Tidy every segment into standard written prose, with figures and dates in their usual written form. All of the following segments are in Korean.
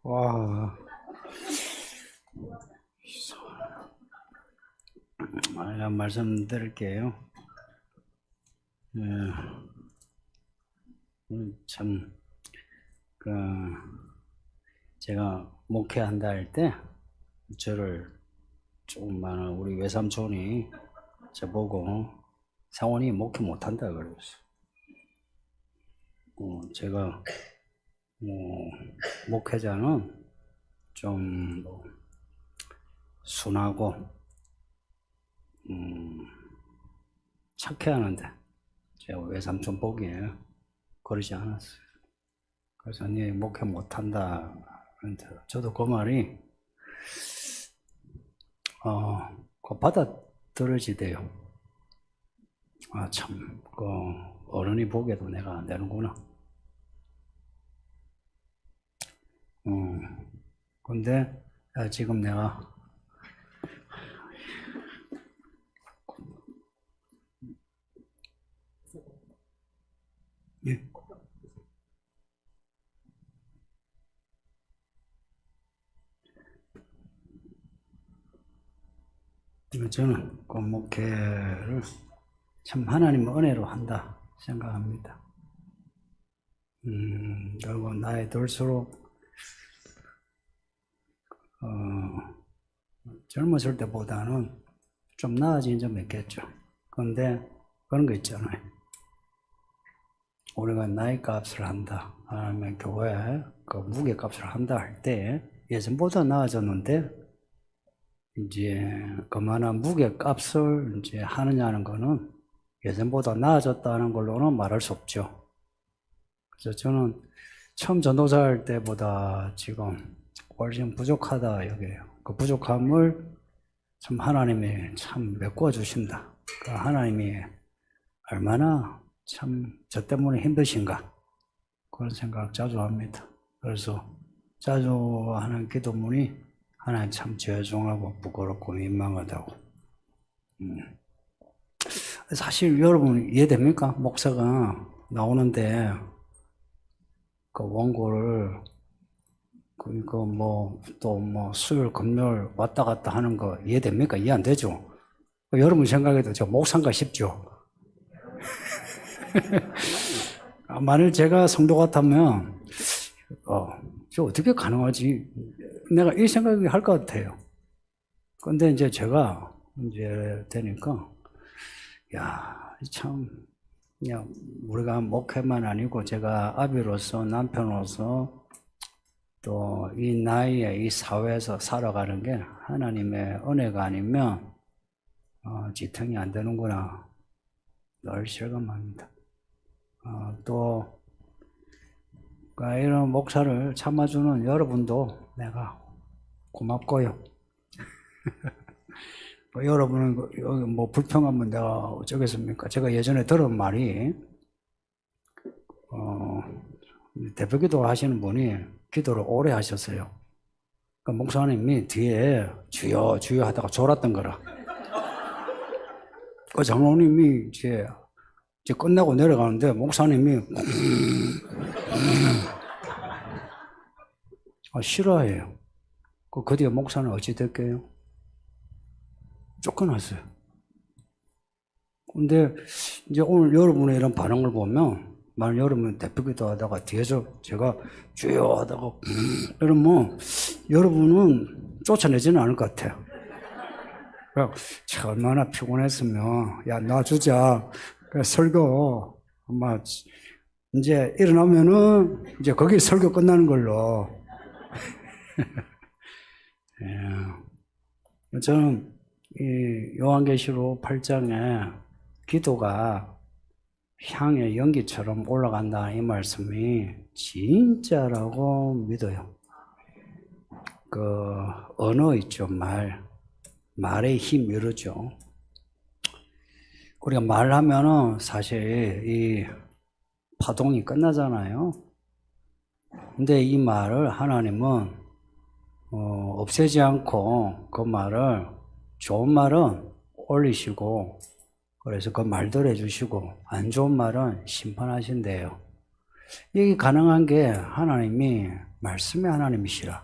와, 말씀드릴게요. 참, 그, 제가 목회한다 할 때, 저를 조금만 우리 외삼촌이 저보고 상원이 목회 못한다 그랬어. 제가 목회자는 좀 순하고 착해야 하는데 제가 외삼촌 보기에 그러지 않았어요. 그래서 네 목회 못한다. 저도 그 말이 받아들여지대요. 참, 어른이 보기에도 내가 안 되는구나. 근데 지금 내가 예. 저는 목회를 참 하나님 은혜로 한다 생각합니다. 그리고 나이 들수록 젊었을 때보다는 좀 나아진 점이 있겠죠. 그런데 그런 거 있잖아요. 우리가 나이 값을 한다, 아니면 교회에 그 무게 값을 한다 할 때 예전보다 나아졌는데 이제 그만한 무게 값을 이제 하느냐는 거는 예전보다 나아졌다는 걸로는 말할 수 없죠. 그래서 저는 처음 전도사 할 때보다 지금 훨씬 부족하다 여기에요. 그 부족함을 참 하나님이 참 메꿔 주신다. 그 하나님이 얼마나 참 저 때문에 힘드신가 그런 생각 자주 합니다. 그래서 자주 하는 기도문이 하나님 참 죄송하고 부끄럽고 민망하다고. 사실 여러분 이해됩니까? 목사가 나오는데 그 원고를 또 수요일 금요일 왔다 갔다 하는 거 이해됩니까? 이해 안 되죠? 여러분 생각해도 저 목사인가 싶죠? 만일 제가 성도 같으면 저 어떻게 가능하지? 내가 이 생각을 할 것 같아요. 근데 이제 제가 이제 되니까 참 그냥 우리가 목회만 아니고 제가 아비로서 남편으로서 또 이 나이에 이 사회에서 살아가는 게 하나님의 은혜가 아니면 지탱이 안 되는구나 늘 실감합니다. 또 이런 목사를 참아주는 여러분도 내가 고맙고요. 여러분은 여기 불평하면 내가 어쩌겠습니까? 제가 예전에 들은 말이 대표기도 하시는 분이 기도를 오래 하셨어요. 그러니까 목사님이 뒤에 주여 주여 하다가 졸았던 거라. 그 장로님이 이제 끝나고 내려가는데 목사님이 싫어해요. 그 뒤에 목사는 어찌 될게요? 쫓겨났어요. 근데 이제 오늘 여러분의 이런 반응을 보면 만약 여러분 대표기도 하다가 뒤에서 제가 주여 하다가 이러면 여러분은 쫓아내지는 않을 것 같아요. 얼마나 피곤했으면 야 놔주자 설교 아마 이제 일어나면은 이제 거기 설교 끝나는 걸로. 예. 저는 이 요한계시록 8장에 기도가 향의 연기처럼 올라간다 이 말씀이 진짜라고 믿어요. 그 언어 있죠, 말의 힘 이러죠. 우리가 말하면은 사실 이 파동이 끝나잖아요. 근데 이 말을 하나님은 없애지 않고 그 말을 좋은 말은 올리시고 그래서 그 말대로 해주시고 안 좋은 말은 심판하신대요. 이게 가능한 게 하나님이 말씀의 하나님이시라.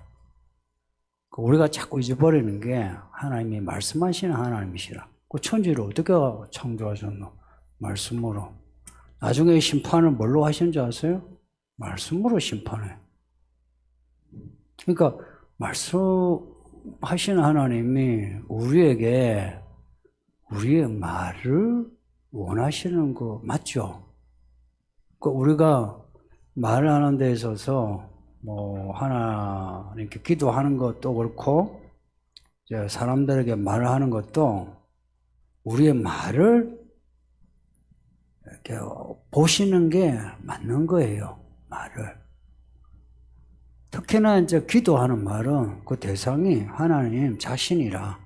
우리가 자꾸 잊어버리는 게 하나님이 말씀하시는 하나님이시라. 그 천지를 어떻게 창조하셨노? 말씀으로. 나중에 심판을 뭘로 하시는지 아세요? 말씀으로 심판해. 그러니까 말씀하시는 하나님이 우리에게 우리의 말을 원하시는 거 맞죠? 그러니까 우리가 말을 하는 데 있어서 하나님께 기도하는 것도 그렇고, 이제 사람들에게 말을 하는 것도 우리의 말을 이렇게 보시는 게 맞는 거예요, 말을. 특히나 이제 기도하는 말은 그 대상이 하나님 자신이라.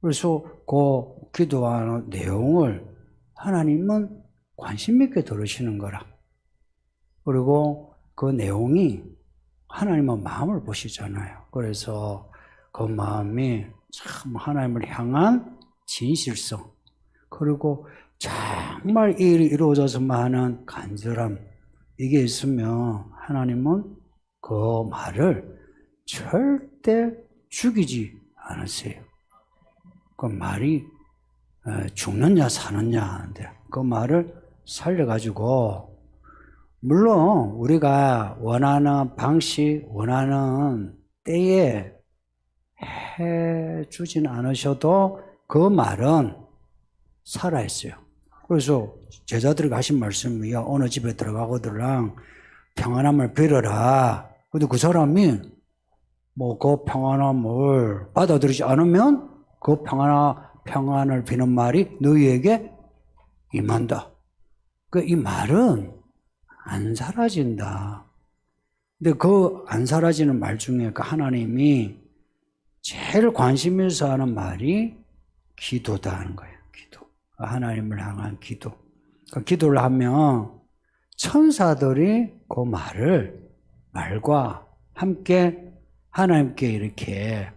그래서 그 기도하는 내용을 하나님은 관심 있게 들으시는 거라. 그리고 그 내용이 하나님은 마음을 보시잖아요. 그래서 그 마음이 참 하나님을 향한 진실성, 그리고 정말 이 일이 이루어져서만 하는 간절함, 이게 있으면 하나님은 그 말을 절대 죽이지 않으세요. 그 말이 죽느냐 사느냐 하는데 그 말을 살려가지고, 물론 우리가 원하는 방식, 원하는 때에 해주진 않으셔도 그 말은 살아있어요. 그래서 제자들이 하신 말씀이야. 어느 집에 들어가거들랑 평안함을 빌어라. 근데 그 사람이 그 평안함을 받아들이지 않으면 그 평안을 비는 말이 너희에게 임한다. 이 말은 안 사라진다. 근데 그 안 사라지는 말 중에 그 하나님이 제일 관심 있어 하는 말이 기도다 하는 거예요. 기도. 하나님을 향한 기도. 그 기도를 하면 천사들이 그 말과 함께 하나님께 이렇게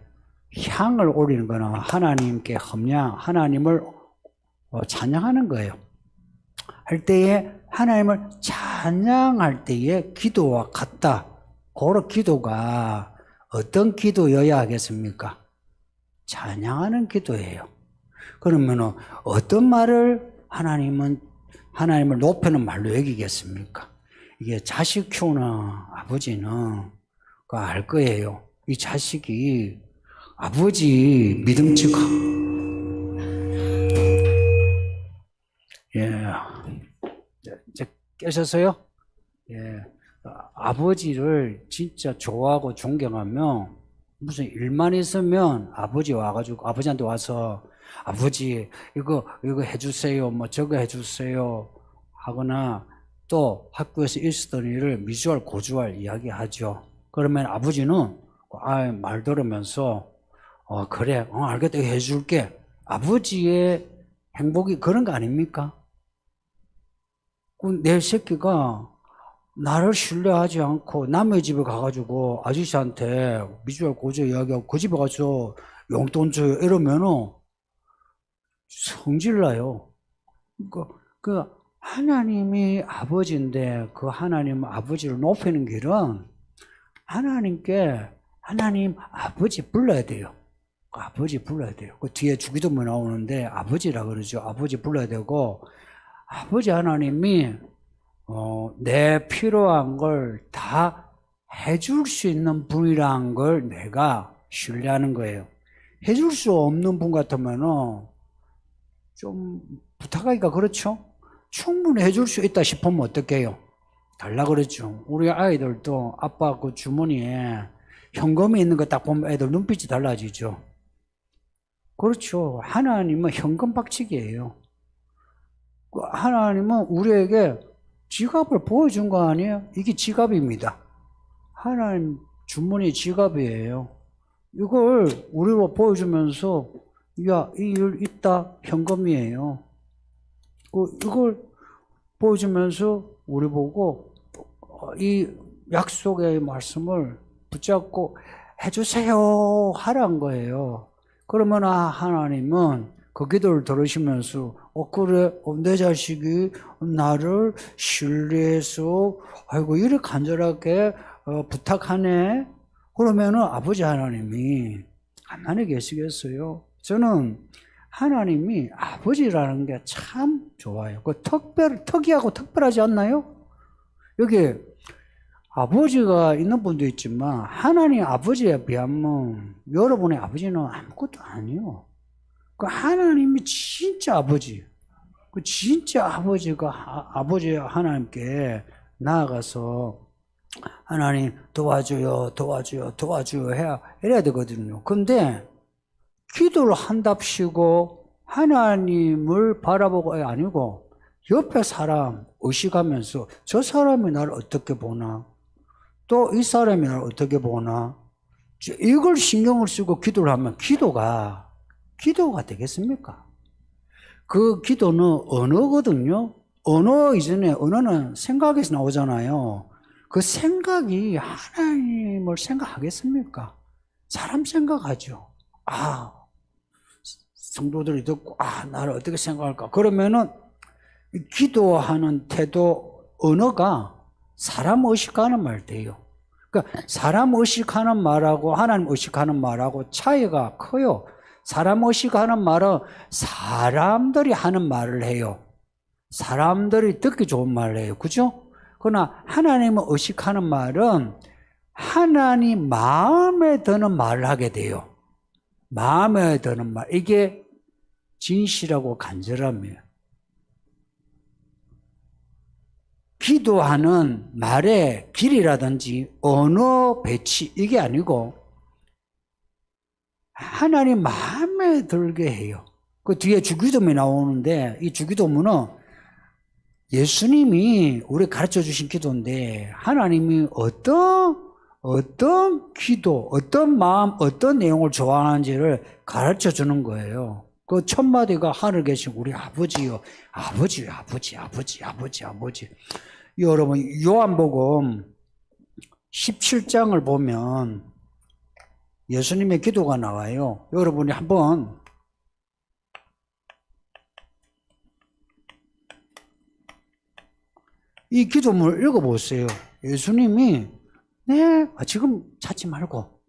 향을 올리는 거나 하나님께 하나님을 찬양하는 거예요. 할 때에 하나님을 찬양할 때의 기도와 같다. 그런 기도가 어떤 기도여야 하겠습니까? 찬양하는 기도예요. 그러면 어떤 말을 하나님을 높이는 말로 여기겠습니까? 이게 자식 키우는 아버지는 그거 알 거예요. 이 자식이 아버지 믿음직하. 이제 깨셨어요? 아버지를 진짜 좋아하고 존경하면 무슨 일만 있으면 아버지 와가지고 아버지한테 와서 아버지 이거 해주세요, 저거 해주세요 하거나, 또 학교에서 있었던 일을 미주알 고주알 이야기하죠. 그러면 아버지는 말 들으면서 그래, 알겠다, 해줄게. 아버지의 행복이 그런 거 아닙니까? 내 새끼가 나를 신뢰하지 않고 남의 집에 가가지고 아저씨한테 미주알 고주알 이야기하고 그 집에 가서 용돈 줘요 이러면은 성질나요. 그 하나님이 아버지인데 그 하나님 아버지를 높이는 길은 하나님 아버지 불러야 돼요. 아버지 불러야 돼요. 그 뒤에 주기도문 나오는데 아버지라 그러죠. 아버지 불러야 되고, 아버지 하나님이 내 필요한 걸 다 해줄 수 있는 분이라는 걸 내가 신뢰하는 거예요. 해줄 수 없는 분 같으면은 좀 부탁하기가 그렇죠. 충분히 해줄 수 있다 싶으면 어떻게 해요? 달라 그랬죠. 우리 아이들도 아빠 그 주머니에 현금이 있는 거 딱 보면 애들 눈빛이 달라지죠. 그렇죠. 하나님은 현금 박치기예요. 하나님은 우리에게 지갑을 보여준 거 아니에요? 이게 지갑입니다. 하나님 주머니 지갑이에요. 이걸 우리로 보여주면서 야, 이 일 있다, 현금이에요. 이걸 보여주면서 우리 보고 이 약속의 말씀을 붙잡고 해주세요 하라는 거예요. 그러면 하나님은 그 기도를 들으시면서 그래 내 자식이 나를 신뢰해서 아이고 이렇게 간절하게 부탁하네. 그러면은 아버지 하나님이 가만히 계시겠어요? 저는 하나님이 아버지라는 게 참 좋아요. 그 특이하고 특별하지 않나요? 여기 아버지가 있는 분도 있지만 하나님 아버지에 비하면 여러분의 아버지는 아무것도 아니에요. 그 하나님이 진짜 아버지, 그 진짜 아버지가 아버지 하나님께 나아가서 하나님 도와줘요, 도와줘요, 도와줘요 이래야 되거든요. 근데 기도를 한답시고 하나님을 바라보고 아니고 옆에 사람 의식하면서 저 사람이 나를 어떻게 보나, 또 이 사람이 나를 어떻게 보나, 이걸 신경을 쓰고 기도를 하면 기도가 되겠습니까? 그 기도는 언어거든요. 언어 이전에 언어는 생각에서 나오잖아요. 그 생각이 하나님을 생각하겠습니까? 사람 생각하죠. 성도들이 듣고 나를 어떻게 생각할까? 그러면은 기도하는 태도 언어가 사람 의식하는 말 돼요. 그러니까 사람 의식하는 말하고 하나님 의식하는 말하고 차이가 커요. 사람 의식하는 말은 사람들이 하는 말을 해요. 사람들이 듣기 좋은 말을 해요. 그죠? 그러나 하나님을 의식하는 말은 하나님 마음에 드는 말을 하게 돼요. 마음에 드는 말. 이게 진실하고 간절함이에요. 기도하는 말의 길이라든지 언어 배치 이게 아니고 하나님 마음에 들게 해요. 그 뒤에 주기도문이 나오는데 이 주기도문은 예수님이 우리 가르쳐 주신 기도인데 하나님이 어떤 기도, 어떤 마음, 어떤 내용을 좋아하는지를 가르쳐 주는 거예요. 그 첫 마디가 하늘 계신 우리 아버지요. 아버지. 여러분 요한복음 17장을 보면 예수님의 기도가 나와요. 여러분이 한번 이 기도문을 읽어보세요. 예수님이 지금 찾지 말고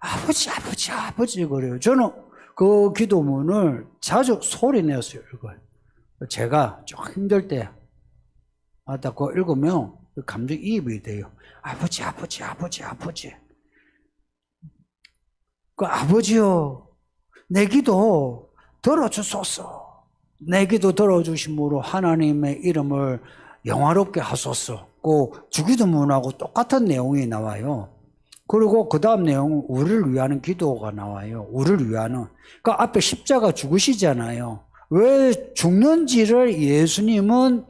아버지 그래요. 저는 그 기도문을 자주 소리 내었어요. 읽어요. 제가 좀 힘들 때 그거 읽으면 감정이입이 돼요. 아버지. 그 아버지요, 내 기도 들어주소서. 내 기도 들어주심으로 하나님의 이름을 영화롭게 하소서. 그 주기도문하고 똑같은 내용이 나와요. 그리고 그 다음 내용은 우리를 위하는 기도가 나와요. 우리를 위하는. 그 앞에 십자가 죽으시잖아요. 왜 죽는지를 예수님은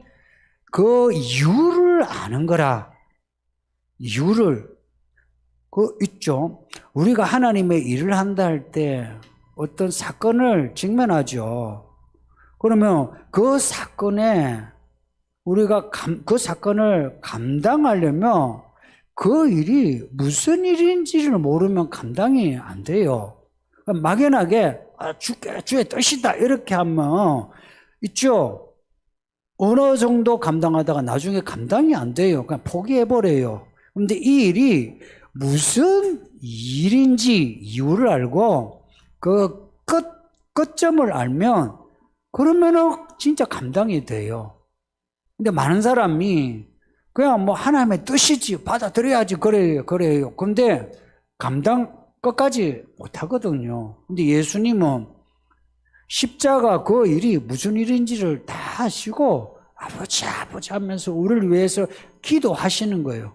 그 이유를 아는 거라. 이유를. 있죠. 우리가 하나님의 일을 한다 할 때 어떤 사건을 직면하죠. 그러면 그 사건에 우리가 그 사건을 감당하려면 그 일이 무슨 일인지를 모르면 감당이 안 돼요. 막연하게 주의 뜻이다 이렇게 하면 있죠. 어느 정도 감당하다가 나중에 감당이 안 돼요. 그냥 포기해버려요. 그런데 이 일이 무슨 일인지 이유를 알고 그 끝점을 알면 그러면은 진짜 감당이 돼요. 근데 많은 사람이 그냥 하나님의 뜻이지 받아들여야지 그래요. 근데 감당 끝까지 못 하거든요. 근데 예수님은 십자가 그 일이 무슨 일인지를 다 하시고 아버지 하면서 우리를 위해서 기도하시는 거예요.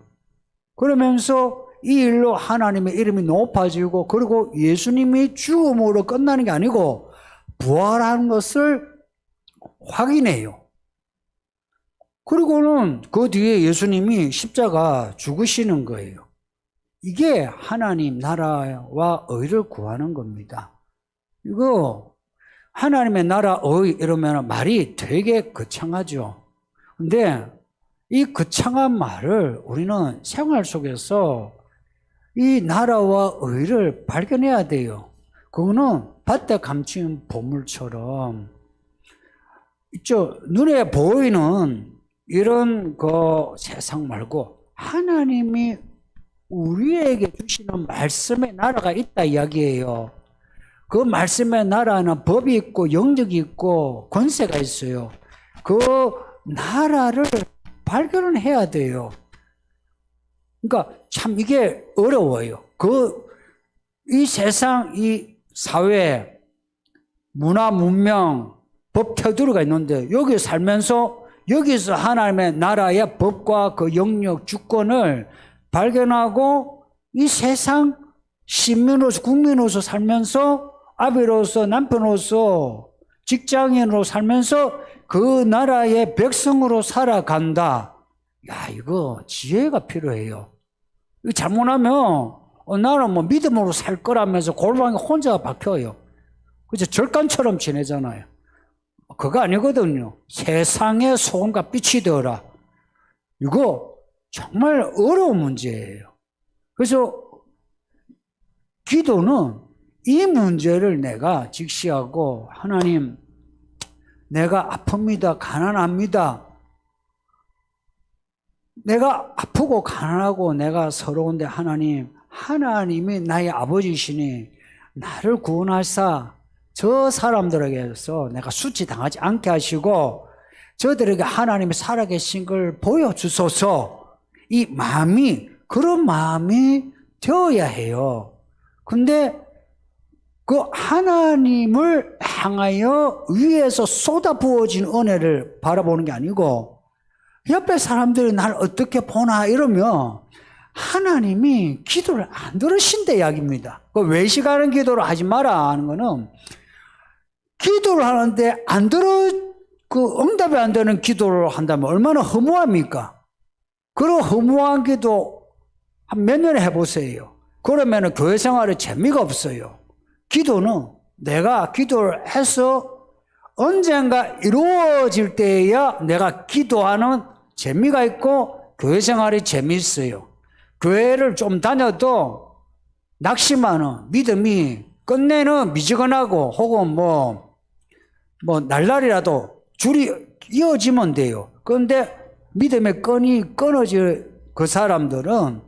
그러면서 이 일로 하나님의 이름이 높아지고 그리고 예수님이 죽음으로 끝나는 게 아니고 부활하는 것을 확인해요. 그리고는 그 뒤에 예수님이 십자가 죽으시는 거예요. 이게 하나님 나라와 의를 구하는 겁니다. 이거 하나님의 나라 의 이러면 말이 되게 거창하죠. 근데 이 거창한 말을 우리는 생활 속에서 이 나라와 의를 발견해야 돼요. 그거는 밭에 감춘 보물처럼 눈에 보이는 이런 그 세상 말고 하나님이 우리에게 주시는 말씀의 나라가 있다 이야기예요. 그 말씀의 나라는 법이 있고 영역이 있고 권세가 있어요. 그 나라를 발견을 해야 돼요. 그러니까 참 이게 어려워요. 이 세상, 이 사회, 문화, 문명, 법 테두리가 있는데 여기 살면서 여기서 하나님의 나라의 법과 그 영역, 주권을 발견하고 이 세상 시민으로서 국민으로서 살면서 아비로서 남편으로서 직장인으로 살면서 그 나라의 백성으로 살아간다. 야, 이거 지혜가 필요해요. 이거 잘못하면 나는 뭐 믿음으로 살 거라면서 골방에 혼자 박혀요. 그죠? 절간처럼 지내잖아요. 그거 아니거든요. 세상의 소금과 빛이 되어라. 이거 정말 어려운 문제예요. 그래서 기도는 이 문제를 내가 직시하고 하나님, 내가 아픕니다. 가난합니다. 내가 아프고 가난하고 내가 서러운데 하나님이 나의 아버지시니 나를 구원하사 저 사람들에게서 내가 수치당하지 않게 하시고 저들에게 하나님이 살아계신 걸 보여주소서. 이 마음이 그런 마음이 되어야 해요. 근데 그 하나님을 향하여 위에서 쏟아부어진 은혜를 바라보는 게 아니고 옆에 사람들이 날 어떻게 보나 이러면 하나님이 기도를 안 들으신다 이야기입니다. 그 외식하는 기도를 하지 마라 하는 거는 기도를 하는데 응답이 안 되는 기도를 한다면 얼마나 허무합니까? 그런 허무한 기도 한 몇 년 해보세요. 그러면 교회 생활에 재미가 없어요. 기도는 내가 기도를 해서 언젠가 이루어질 때에야 내가 기도하는 재미가 있고 교회 생활이 재미있어요. 교회를 좀 다녀도 낙심하는 믿음이 끝내는 미지근하고 혹은 뭐 날라리라도 줄이 이어지면 돼요. 그런데 믿음의 끈이 끊어질 그 사람들은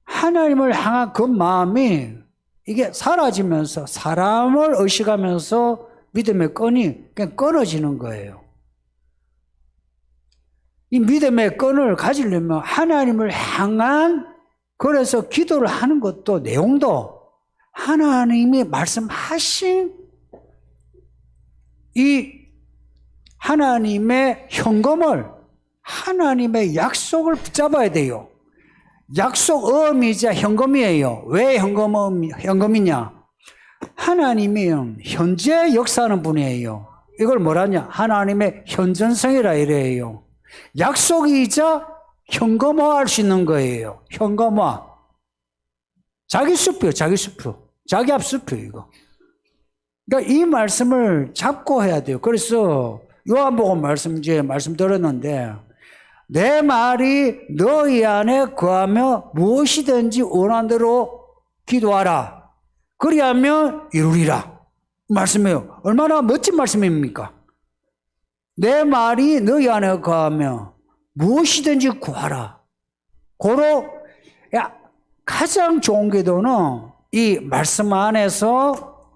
하나님을 향한 그 마음이 이게 사라지면서 사람을 의식하면서 믿음의 끈이 그냥 끊어지는 거예요. 이 믿음의 끈을 가지려면 하나님을 향한, 그래서 기도를 하는 것도 내용도 하나님이 말씀하신 이 하나님의 현금을, 하나님의 약속을 붙잡아야 돼요. 약속음이자 현금이에요. 왜 현금이냐? 하나님이 현재 역사하는 분이에요. 이걸 뭐라냐? 하나님의 현전성이라 이래요. 약속이자 현금화할 수 있는 거예요. 현금화. 자기 수표, 자기 앞수표 이거. 그러니까 이 말씀을 잡고 해야 돼요. 그래서 요한복음 말씀 들었는데, 내 말이 너희 안에 거하며 무엇이든지 원하는 대로 기도하라. 그리하면 이루리라. 말씀이에요. 얼마나 멋진 말씀입니까? 내 말이 너희 안에 거하며 무엇이든지 구하라. 가장 좋은 기도는 이 말씀 안에서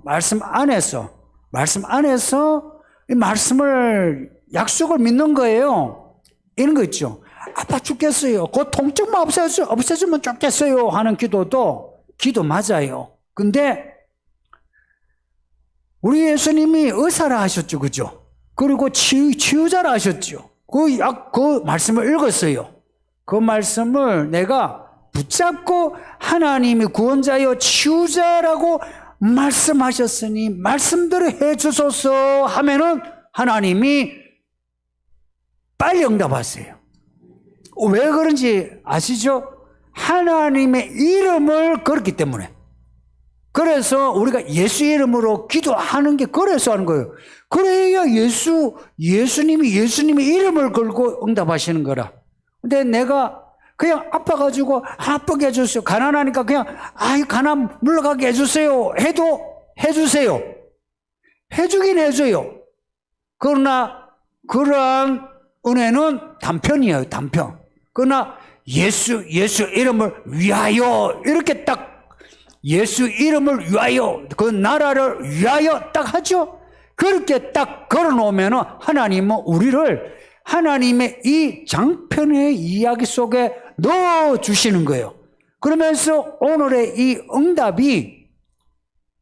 이 말씀을 약속을 믿는 거예요. 이런 거 있죠. 아파 죽겠어요. 그 통증만 없애주면 좋겠어요 하는 기도도 기도 맞아요. 근데 우리 예수님이 의사라 하셨죠. 그죠? 그리고 치유자라 하셨죠. 그 말씀을 읽었어요. 그 말씀을 내가 붙잡고 하나님이 구원자여 치유자라고 말씀하셨으니 말씀대로 해주소서 하면은 하나님이 빨리 응답하세요. 왜 그런지 아시죠? 하나님의 이름을 걸었기 때문에. 그래서 우리가 예수 이름으로 기도하는 게 그래서 하는 거예요. 그래야 예수님이 이름을 걸고 응답하시는 거라. 근데 내가 그냥 아파가지고 아프게 해주세요. 가난하니까 그냥 가난 물러가게 해주세요 해도 해주세요. 해주긴 해줘요. 그러나 그러한 은혜는 단편이에요. 단편. 그러나 예수 이름을 위하여 이렇게 딱 예수 이름을 위하여 그 나라를 위하여 딱 하죠. 그렇게 딱 걸어놓으면 하나님은 우리를 하나님의 이 장편의 이야기 속에 넣어주시는 거예요. 그러면서 오늘의 이 응답이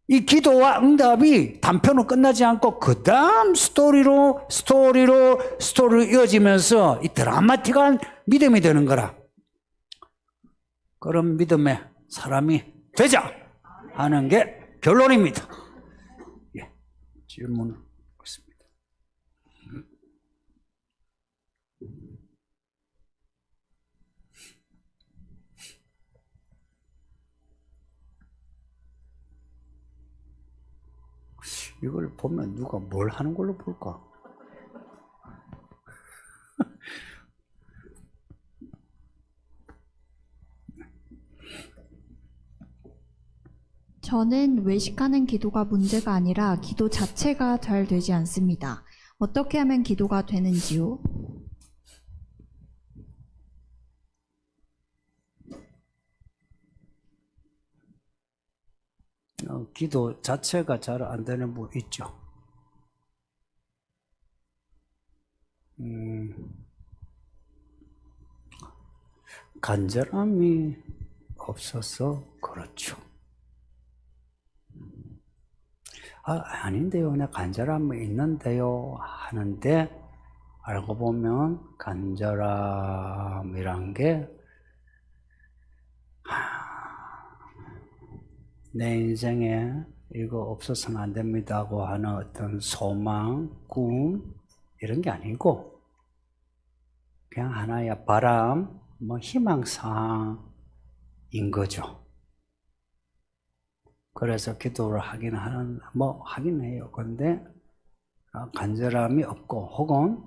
이 기도와 응답이 단편으로 끝나지 않고 그 다음 스토리로 이어지면서 이 드라마틱한 믿음이 되는 거라. 그런 믿음의 사람이 되자 하는 게 결론입니다. 예, 질문을 하겠습니다. 이걸 보면 누가 뭘 하는 걸로 볼까? 저는 외식하는 기도가 문제가 아니라 기도 자체가 잘 되지 않습니다. 어떻게 하면 기도가 되는지요? 기도 자체가 잘 안 되는 분 있죠. 간절함이 없어서 그렇죠. 아닌데요. 내 간절함이 있는데요. 하는데 알고 보면 간절함이란 게 내 인생에 이거 없어서는 안 됩니다고 하는 어떤 소망, 꿈 이런 게 아니고 그냥 하나의 바람, 희망사항인 거죠. 그래서 기도를 하긴 해요. 근데 간절함이 없고 혹은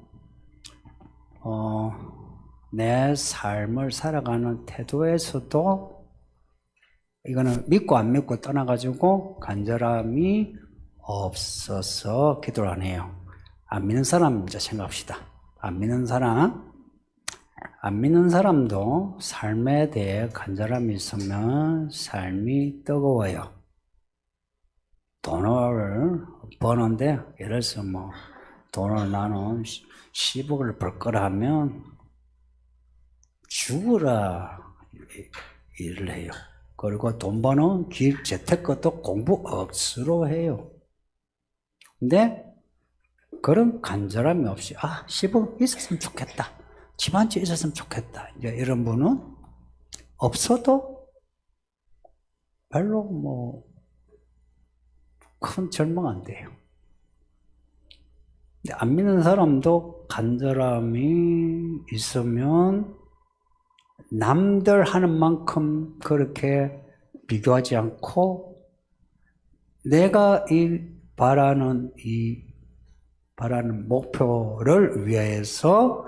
내 삶을 살아가는 태도에서도 이거는 믿고 안 믿고 떠나가지고 간절함이 없어서 기도를 안 해요. 안 믿는 사람 먼저 생각합시다. 안 믿는 사람도 삶에 대해 간절함이 있으면 삶이 뜨거워요. 돈을 버는데 예를 들어서 돈을 나는 10억을 벌 거라 하면 죽으라 일을 해요. 그리고 돈 버는 재테크도 공부 억수로 해요. 근데 그런 간절함이 없이 10억 있었으면 좋겠다. 집 한 채 있었으면 좋겠다. 이제 이런 분은 없어도 별로 큰 절망 안 돼요. 근데 안 믿는 사람도 간절함이 있으면 남들 하는 만큼 그렇게 비교하지 않고 내가 바라는 목표를 위해서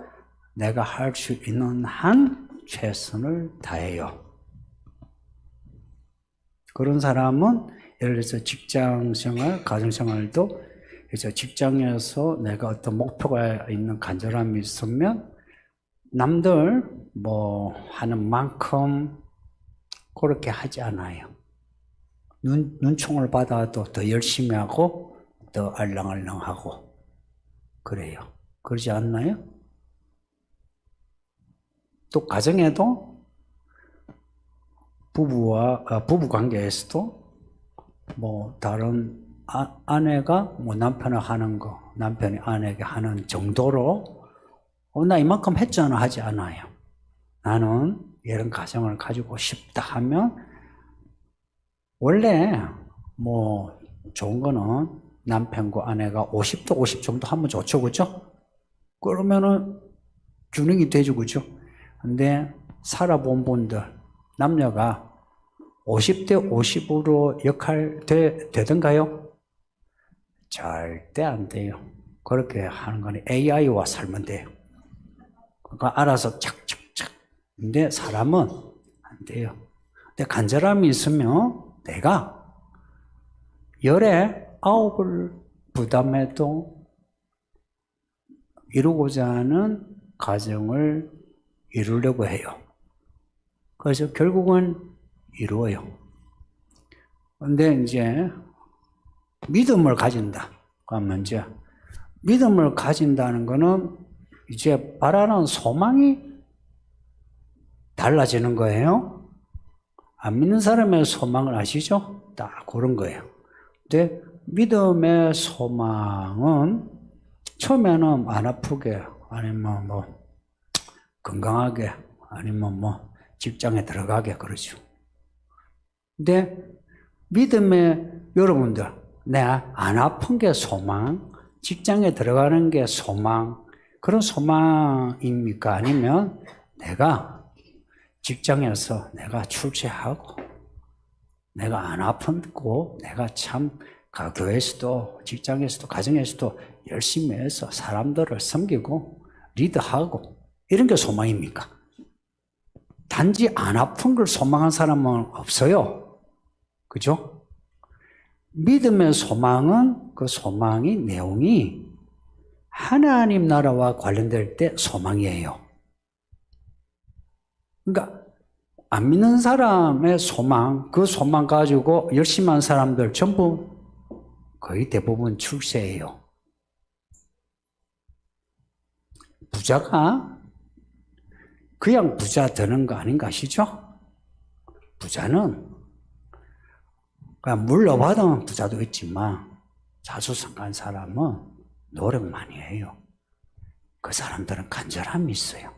내가 할 수 있는 한 최선을 다해요. 그런 사람은 예를 들어서 직장생활, 가정생활도 그래서 직장에서 내가 어떤 목표가 있는 간절함이 있으면 남들 하는 만큼 그렇게 하지 않아요. 눈총을 받아도 더 열심히 하고 더 알랑알랑하고 그래요. 그러지 않나요? 또 가정에도 부부 관계에서도 다른 아내가 남편을 하는 거, 남편이 아내에게 하는 정도로 나 이만큼 했잖아 하지 않아요. 나는 이런 가정을 가지고 싶다 하면 원래 좋은 거는 남편과 아내가 50도 50 정도 하면 좋죠, 그죠? 그러면은 균형이 되죠, 그죠? 근데 살아본 분들, 남녀가 50대 50으로 역할 되던가요? 절대 안 돼요. 그렇게 하는 건 AI와 살면 돼요. 그러니까 알아서 착착착. 근데 사람은 안 돼요. 근데 간절함이 있으면 내가 열의 아홉을 부담해도 이루고자 하는 가정을 이루려고 해요. 그래서 결국은 이루어요. 근데 이제 믿음을 가진다. 그러면 이제 믿음을 가진다는 거는 이제 바라는 소망이 달라지는 거예요. 안 믿는 사람의 소망을 아시죠? 딱 그런 거예요. 근데 믿음의 소망은 처음에는 안 아프게, 아니면 뭐 건강하게, 아니면 뭐 직장에 들어가게 그러죠. 근데 믿음의 여러분들, 내가 안 아픈 게 소망, 직장에 들어가는 게 소망, 그런 소망입니까? 아니면 내가 직장에서 내가 출세하고, 내가 안 아프고, 내가 참 교회에서도, 직장에서도, 가정에서도 열심히 해서 사람들을 섬기고, 리드하고, 이런 게 소망입니까? 단지 안 아픈 걸 소망한 사람은 없어요. 그죠? 믿음의 소망은 그 소망이 내용이 하나님 나라와 관련될 때 소망이에요. 그러니까 안 믿는 사람의 소망, 그 소망 가지고 열심히 한 사람들 전부 거의 대부분 출세예요. 부자가 그냥 부자 되는 거 아닌가 아시죠? 부자는 그냥 물려받으면 부자도 있지만 자수성가한 사람은 노력 많이 해요. 그 사람들은 간절함이 있어요.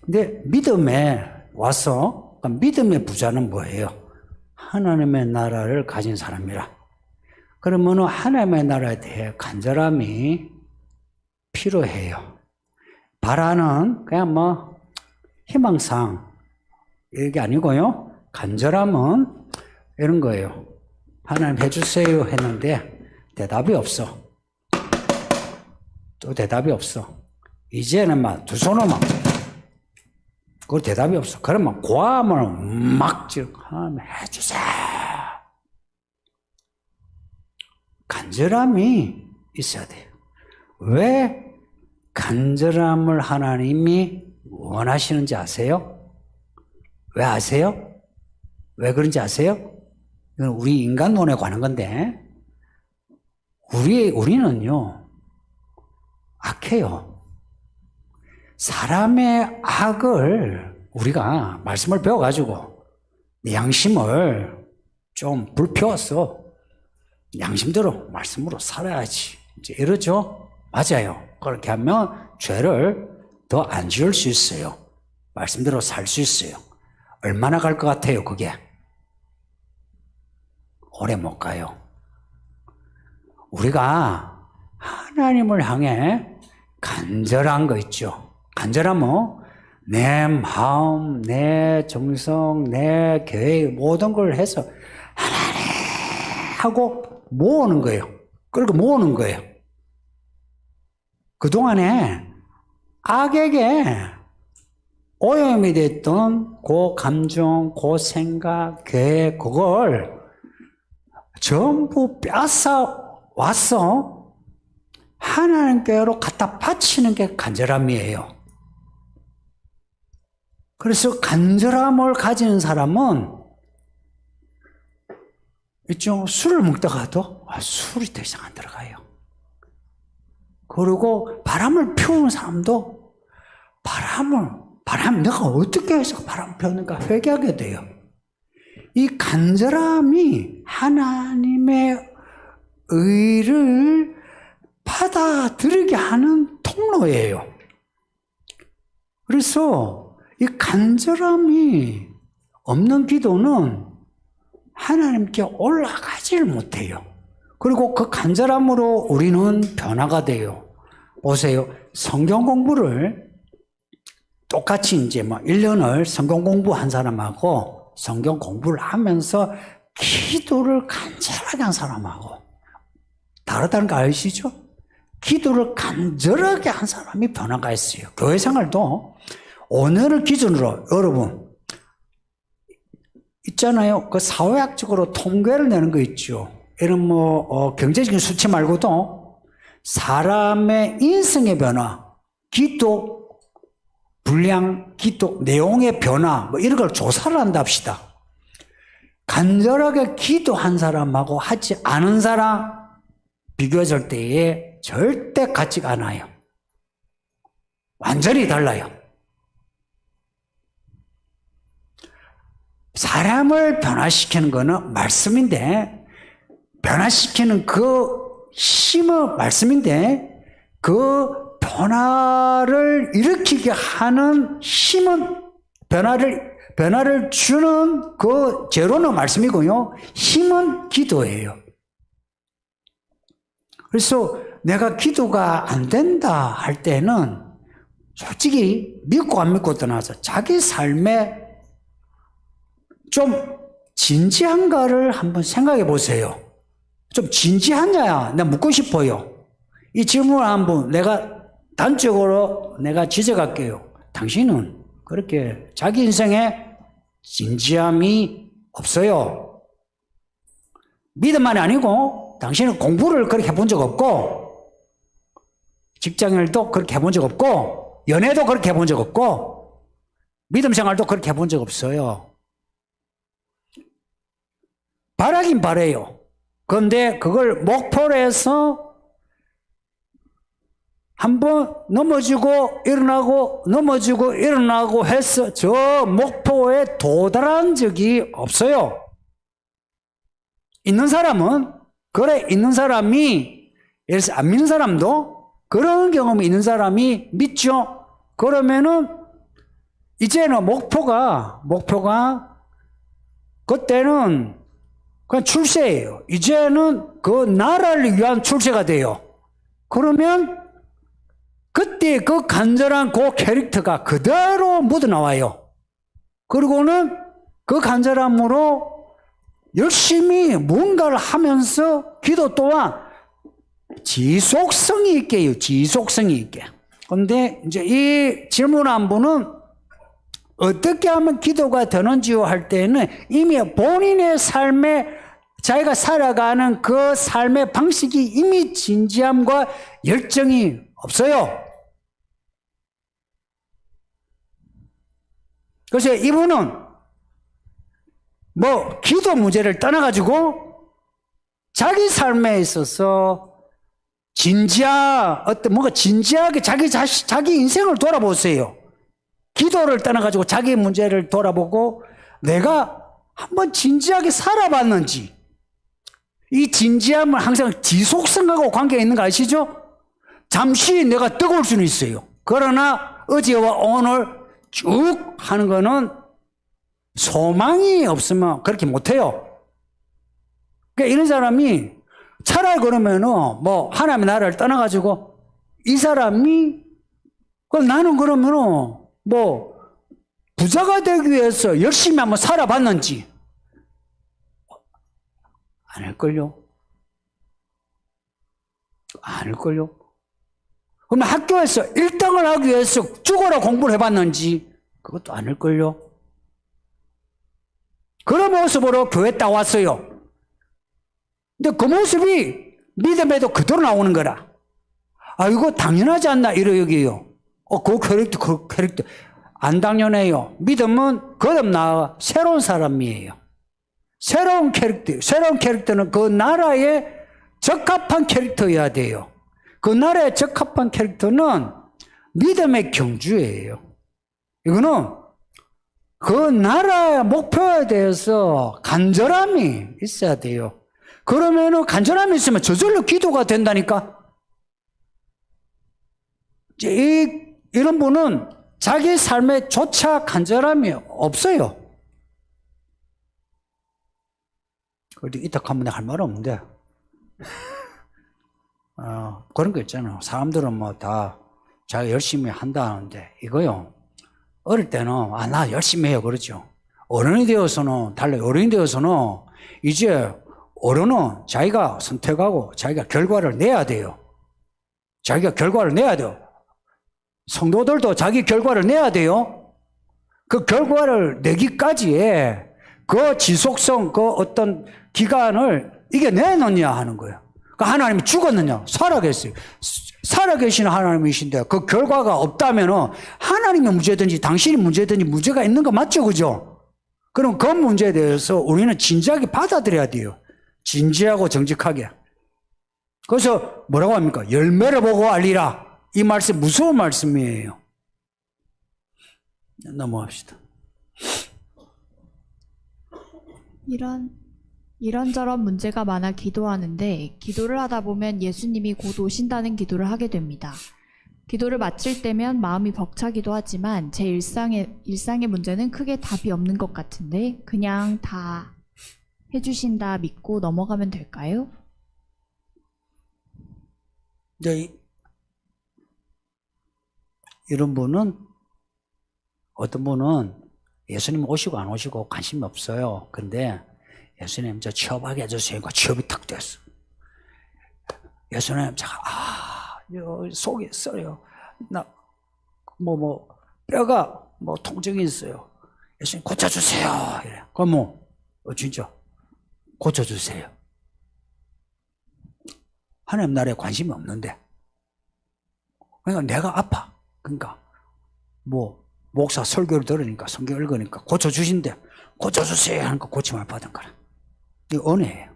근데 믿음에 와서 믿음의 부자는 뭐예요? 하나님의 나라를 가진 사람이라. 그러면 하나님의 나라에 대해 간절함이 필요해요. 바라는 그냥 뭐 희망상 이게 아니고요. 간절함은 이런 거예요. 하나님 해주세요 했는데 대답이 없어. 또 대답이 없어. 이제는 막 두 손을 막 그 대답이 없어. 그러면 고함을 막 하나님 해주세요. 간절함이 있어야 돼요. 왜 간절함을 하나님이 원하시는지 아세요? 왜 아세요? 왜 그런지 아세요? 이건 우리 인간론에 관한 건데, 우리는요, 악해요. 사람의 악을 우리가 말씀을 배워가지고, 양심을 좀 불태웠어. 양심대로, 말씀으로 살아야지. 이제 이러죠? 맞아요. 그렇게 하면 죄를 더 안 지을 수 있어요. 말씀대로 살 수 있어요. 얼마나 갈 것 같아요, 그게? 오래 못 가요. 우리가 하나님을 향해 간절한 거 있죠. 간절하면 내 마음, 내 정성, 내 계획 모든 걸 해서 하나님 하고 모으는 거예요. 끌고 모으는 거예요. 그동안에 악에게 오염이 됐던 그 감정, 그 생각, 계획, 그걸 전부 뺏어 와서 하나님께로 갖다 바치는 게 간절함이에요. 그래서 간절함을 가진 사람은 있죠. 술을 먹다가도 술이 더 이상 안 들어가요. 그리고 바람을 피우는 사람도 바람 내가 어떻게 해서 바람 피우는가 회개하게 돼요. 이 간절함이 하나님의 의를 받아들이게 하는 통로예요. 그래서 이 간절함이 없는 기도는 하나님께 올라가질 못해요. 그리고 그 간절함으로 우리는 변화가 돼요. 보세요. 성경 공부를 똑같이 이제 뭐 1년을 성경 공부한 사람하고 성경 공부를 하면서 기도를 간절하게 한 사람하고 다르다는 거 아시죠? 기도를 간절하게 한 사람이 변화가 있어요. 교회 생활도 오늘을 기준으로 여러분 있잖아요. 그 사회학적으로 통계를 내는 거 있죠. 이런 경제적인 수치 말고도 사람의 인성의 변화, 기도 분량, 기도 내용의 변화, 뭐 이런 걸 조사를 한다 합시다. 간절하게 기도한 사람하고 하지 않은 사람 비교했을 때에 절대 같지가 않아요. 완전히 달라요. 사람을 변화시키는 거는 말씀인데, 변화시키는 그 힘은 말씀인데, 그 변화를 일으키게 하는 힘은 변화를 주는 그 재료는 말씀이고요. 힘은 기도예요. 그래서 내가 기도가 안 된다 할 때는 솔직히 믿고 안 믿고 떠나서 자기 삶에 좀 진지한가를 한번 생각해 보세요. 좀 진지하냐? 내가 묻고 싶어요. 이 질문을 한번 내가 단적으로 내가 지적할게요. 당신은 그렇게 자기 인생에 진지함이 없어요. 믿음만이 아니고 당신은 공부를 그렇게 해본 적 없고, 직장일도 그렇게 해본 적 없고, 연애도 그렇게 해본 적 없고, 믿음 생활도 그렇게 해본 적 없어요. 바라긴 바래요. 그런데 그걸 목표로 해서 한번 넘어지고 일어나고 넘어지고 일어나고 해서 저 목표에 도달한 적이 없어요. 있는 사람은, 그래, 있는 사람이, 예를 들어서 안 믿는 사람도 그런 경험이 있는 사람이 믿죠? 그러면은 이제는 목표가 그때는 그냥 출세예요. 이제는 그 나라를 위한 출세가 돼요. 그러면 그때 그 간절한 그 캐릭터가 그대로 묻어나와요. 그리고는 그 간절함으로 열심히 뭔가를 하면서 기도 또한 지속성이 있게요. 지속성이 있게. 그런데 이제 이 질문 한 분은 어떻게 하면 기도가 되는지요 할 때는 이미 본인의 삶에 자기가 살아가는 그 삶의 방식이 이미 진지함과 열정이 없어요. 그래서 이분은 기도 문제를 떠나가지고 자기 삶에 있어서 뭔가 진지하게 자기 인생을 돌아보세요. 기도를 떠나가지고 자기 문제를 돌아보고 내가 한번 진지하게 살아봤는지, 이 진지함은 항상 지속성하고 관계가 있는 거 아시죠? 잠시 내가 뜨거울 수는 있어요. 그러나 어제와 오늘 쭉 하는 거는 소망이 없으면 그렇게 못해요. 그러니까 이런 사람이 차라리 그러면은 하나님의 나라를 떠나가지고 이 사람이 나는 그러면은 부자가 되기 위해서 열심히 한번 살아봤는지 안 할걸요? 안 할걸요? 그러면 학교에서 1등을 하기 위해서 죽어라 공부를 해봤는지 그것도 안 할걸요? 그런 모습으로 교회 딱 왔어요. 근데 그 모습이 믿음에도 그대로 나오는 거라. 이거 당연하지 않나 이러 여기요. 그 캐릭터 안 당연해요. 믿음은 거듭나 새로운 사람이에요. 새로운 캐릭터는 그 나라에 적합한 캐릭터여야 돼요. 그 나라에 적합한 캐릭터는 믿음의 경주예요. 이거는 그 나라의 목표에 대해서 간절함이 있어야 돼요. 그러면은 간절함이 있으면 저절로 기도가 된다니까. 이런 분은 자기 삶에 조차 간절함이 없어요. 그래도 이따가면 할 말 없는데. 그런 거 있잖아. 사람들은 다 자기 열심히 한다는데, 이거요. 어릴 때는, 나 열심히 해요. 그러죠. 어른이 되어서는, 달라요. 어른이 되어서는, 이제 어른은 자기가 선택하고 자기가 결과를 내야 돼요. 자기가 결과를 내야 돼요. 성도들도 자기 결과를 내야 돼요. 그 결과를 내기까지의 그 지속성, 그 어떤 기간을 이게 내놓냐 하는 거예요. 그러니까 하나님이 죽었느냐? 살아계세요. 살아계신 하나님이신데 그 결과가 없다면 하나님의 문제든지 당신이 문제든지 문제가 있는 거 맞죠? 그죠? 그럼 그 문제에 대해서 우리는 진지하게 받아들여야 돼요. 진지하고 정직하게. 그래서 뭐라고 합니까? 열매를 보고 알리라. 이 말씀 무서운 말씀이에요. 넘어갑시다. 이런저런 문제가 많아 기도하는데 기도를 하다 보면 예수님이 곧 오신다는 기도를 하게 됩니다. 기도를 마칠 때면 마음이 벅차기도 하지만 제 일상의 문제는 크게 답이 없는 것 같은데 그냥 다 해주신다 믿고 넘어가면 될까요? 이제 이런 분은 어떤 분은 예수님 오시고 안 오시고 관심이 없어요. 근데 예수님 저 취업하게 해주세요. 그러니까 취업이 탁 됐어. 예수님 제가 속이 썰어요. 나 뼈가 통증이 있어요. 예수님 고쳐주세요. 이래. 그럼 진짜 고쳐주세요. 하나님 나라에 관심이 없는데. 그러니까 내가 아파. 그러니까 목사 설교를 들으니까 성경 읽으니까 고쳐주신대. 고쳐주세요 하니까 고침을 받은 거라. 이게 은혜예요.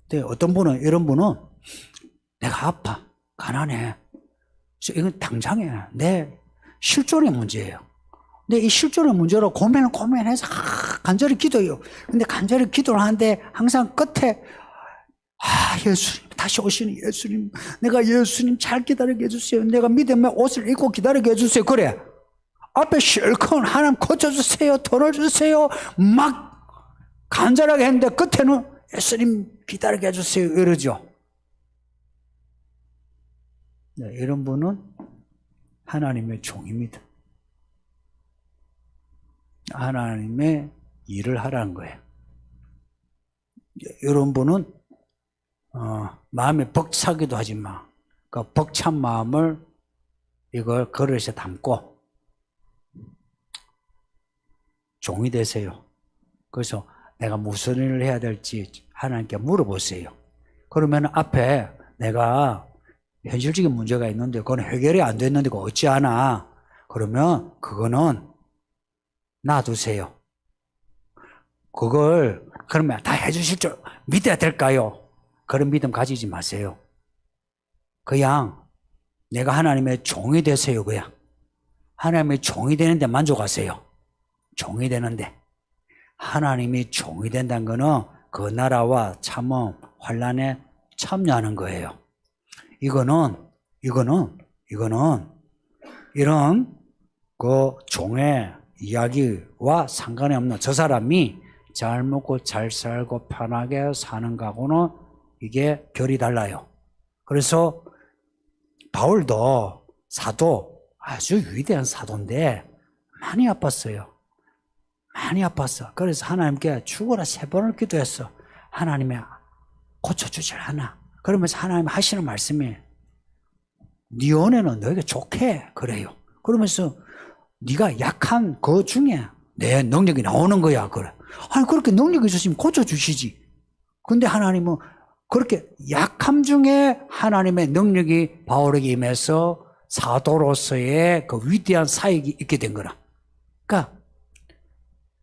근데 어떤 분은 이런 분은 내가 아파. 가난해. 그래서 이건 당장에 내 실존의 문제예요. 근데 이 실존의 문제로 고민해서 간절히 기도해요. 근데 간절히 기도를 하는데 항상 끝에 예수님 다시 오시는 예수님, 내가 예수님 잘 기다리게 해주세요. 내가 믿음의 옷을 입고 기다리게 해주세요. 그래. 앞에 실컷 하나님 고쳐주세요. 돈을 주세요. 막 간절하게 했는데 끝에는 예수님 기다리게 해주세요. 이러죠. 네, 이런 분은 하나님의 종입니다. 하나님의 일을 하라는 거예요. 이런 분은 마음에 벅차기도 하지 마. 그 벅찬 마음을 이걸 그릇에 담고 종이 되세요. 그래서 내가 무슨 일을 해야 될지 하나님께 물어보세요. 그러면 앞에 내가 현실적인 문제가 있는데 그건 해결이 안 됐는데 그거 어찌하나? 그러면 그거는 놔두세요. 그걸 그러면 다 해주실 줄 믿어야 될까요? 그런 믿음 가지지 마세요. 그냥 내가 하나님의 종이 되세요. 그냥 하나님의 종이 되는데 만족하세요. 종이 되는데 하나님이 종이 된다는 거는 그 나라와 참음 환난에 참여하는 거예요. 이거는 이런 그 종의 이야기와 상관이 없는 저 사람이 잘 먹고 잘 살고 편하게 사는 거하고는 이게 결이 달라요. 그래서 바울도 사도 아주 위대한 사도인데 많이 아팠어요. 많이 아팠어. 그래서 하나님께 죽어라 3번을 기도했어. 하나님이 고쳐주질 않아. 그러면서 하나님 하시는 말씀이 네 은혜는 너에게 좋게 그래요. 그러면서 네가 약한 그 중에 내 능력이 나오는 거야. 그래. 아니 그렇게 능력이 있으시면 고쳐주시지. 근데 하나님은 그렇게 약함 중에 하나님의 능력이 바울에게 임해서 사도로서의 그 위대한 사역이 있게 된 거라. 그러니까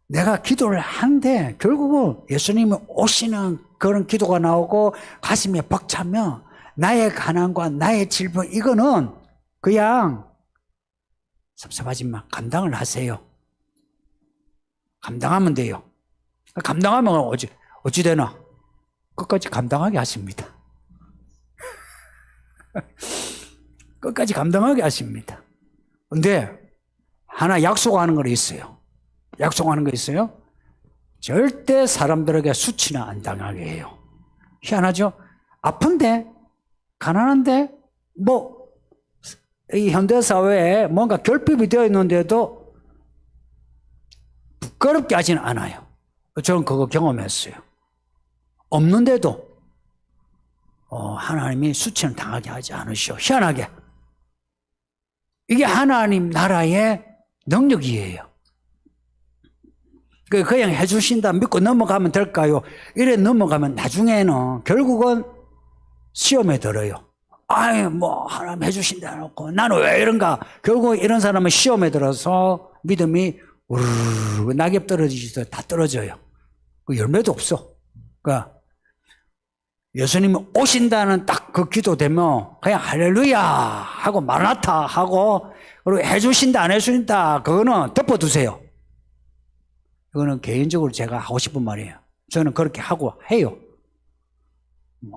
내가 기도를 하는데 결국은 예수님이 오시는 그런 기도가 나오고 가슴에 벅차면 나의 가난과 나의 질병 이거는 그냥 섭섭하지만 감당을 하세요. 감당하면 돼요. 감당하면 어찌 되나? 끝까지 감당하게 하십니다. 끝까지 감당하게 하십니다. 근데 하나 약속하는 거 있어요. 약속하는 거 있어요. 절대 사람들에게 수치나 안 당하게 해요. 희한하죠? 아픈데 가난한데 이 현대사회에 뭔가 결핍이 되어 있는데도 부끄럽게 하지는 않아요. 저는 그거 경험했어요. 없는데도 하나님이 수치는 당하게 하지 않으시오. 희한하게. 이게 하나님 나라의 능력이에요. 그냥 해주신다 믿고 넘어가면 될까요? 이래 넘어가면 나중에는 결국은 시험에 들어요. 아이, 뭐, 하나님 해주신다 해놓고 나는 왜 이런가? 결국 이런 사람은 시험에 들어서 믿음이 우르르 낙엽 떨어지듯 다 떨어져요. 그 열매도 없어. 그러니까 예수님이 오신다는 딱 그 기도 되면 그냥 할렐루야 하고 마라나타 하고 그리고 해주신다 안 해주신다 그거는 덮어두세요. 그거는 개인적으로 제가 하고 싶은 말이에요. 저는 그렇게 하고 해요.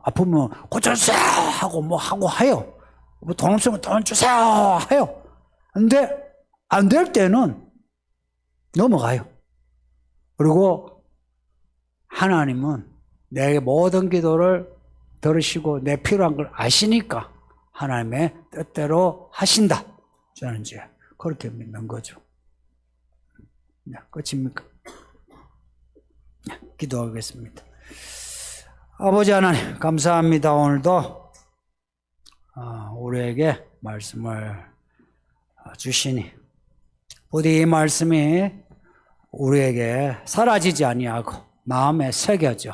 아프면 고쳐주세요 하고 뭐 하고 해요. 뭐 돈 없으면 돈 주세요 해요. 근데 안 될 때는 넘어가요. 그리고 하나님은 내 모든 기도를 들으시고 내 필요한 걸 아시니까 하나님의 뜻대로 하신다. 저는 이제 그렇게 믿는 거죠. 네, 끝입니까? 네, 기도하겠습니다. 아버지 하나님 감사합니다. 오늘도 우리에게 말씀을 주시니 부디 이 말씀이 우리에게 사라지지 아니하고 마음에 새겨져